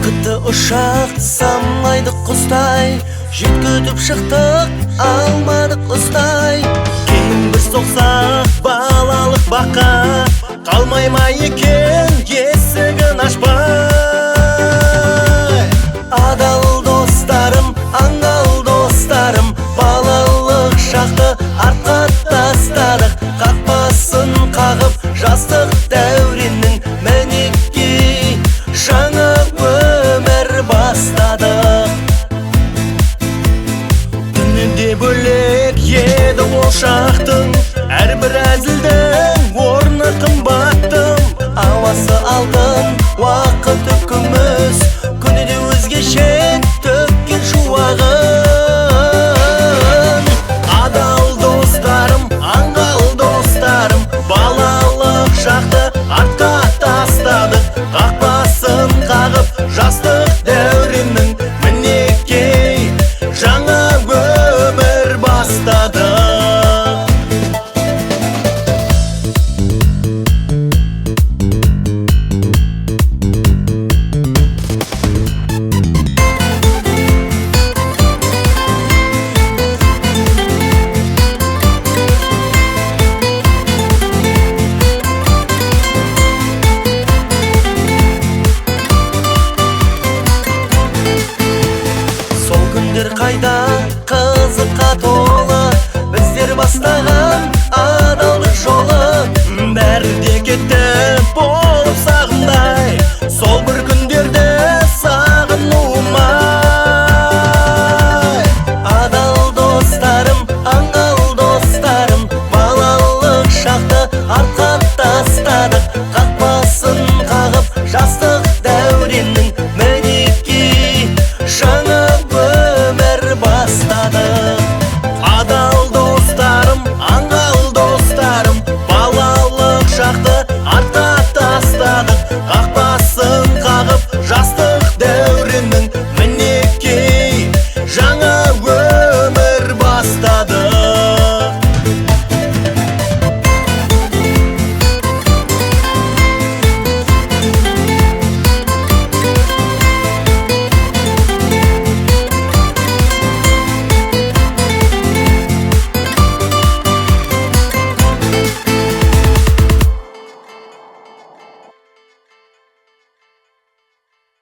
Вақытты ұшақ самлайды құстай, жеткізіп шықтық, алмадық ұстай. Кейін бір соқсақ балалық баққа, қалмай ма екен есігін ашпай. Адал достарым, аңғал достарым, балалық шақты артқа тастадық. Қақпасын қағып жастық дәуреннің мінекей жаңа өмір бастадық. Түні де бөлек еді ол шақтың, әрбір әзілдің орны қымбаттым. Ауасы алтын, уақыты күміс, күні де өзгеше төккен шуағын. Адал достарым, аңғал достарым, балалық шақты артқа тастадық.